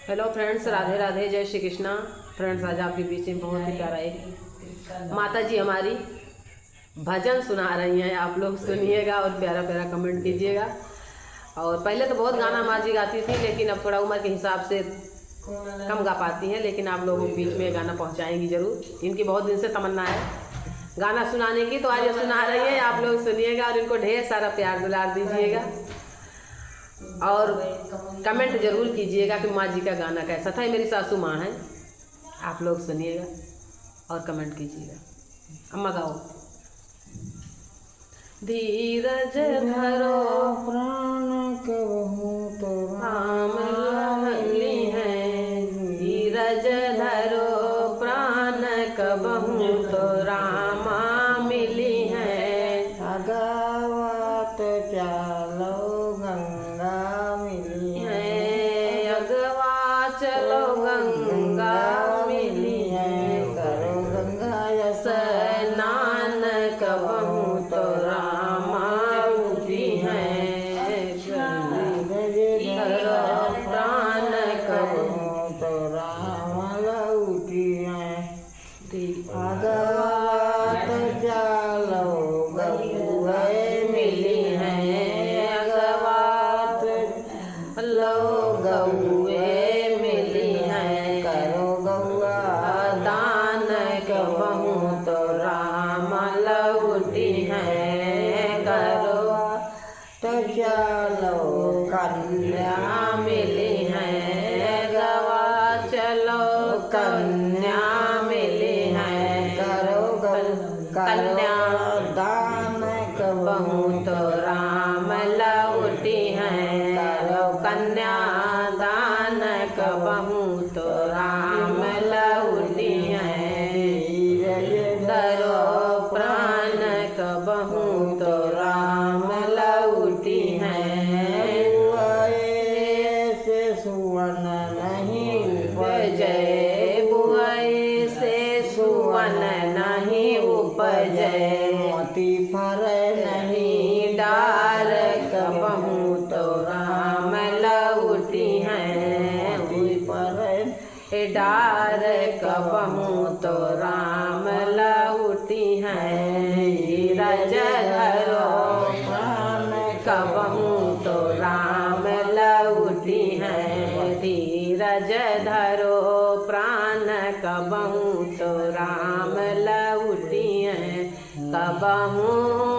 Hello friends, Radhe Radhe, जय Shri Krishna. Friends, आज आपके बीच में बहुत ही प्यारा एक माता जी हमारी भजन सुना रही हैं। आप लोग सुनिएगा और प्यारा प्यारा कमेंट कीजिएगा। और पहले तो बहुत गाना माँ जी गाती थी, लेकिन अब थोड़ा उम्र के हिसाब से कम गा पाती हैं, लेकिन आप लोगों के बीच में गाना पहुंचाएंगी ज़रूर। इनकी बहुत दिन से तमन्ना है गाना सुनाने की, तो आज ये सुना रही है। आप लोग सुनिएगा और इनको ढेर सारा प्यार दुलार दीजिएगा और कमेंट जरूर कीजिएगा कि माँ जी का गाना कैसा था। ये मेरी सासू माँ है। आप लोग सुनिएगा और कमेंट कीजिएगा। अम्मा गाओ। धीरज धरो प्राण कहूँ तो राम लहली है, धीरज धरो प्राण कबहूँ तो रामा मिली है। अगावत चालो गंगा मिली है अगवा चलो गंगा मिली है, करो गंगा स्नान कबहूँ तो रामा उठी है। प्राण कबहूँ तो राम लौटी है। अगवा चालो गंगे मिली है, अगवा लो गौए मिली है। करो गंगा दान कबहूँ तो राम लौटी है, करो तो चलो कन्या मिली है, गवा चलो कन्या मिली है। करो कन्या दान कबहूँ तो राम लौटी है, करो कन्या दान कबहूँ तो राम लौटी है। धरो प्राण कबहूँ तो राम लौटी है। से सुवन नहीं उपजय बुआई से सुवन नहीं उपजय, मोती फर नहीं डार कबहूँ तो राम लौटी है। नहीं पर डार कबहूँ तो राम लौटी है। धीरज धरो प्राण कबहूँ तो राम लौटी है। धीरज धरो प्राण कबहूँ तो राम लौटी है। कबहूँ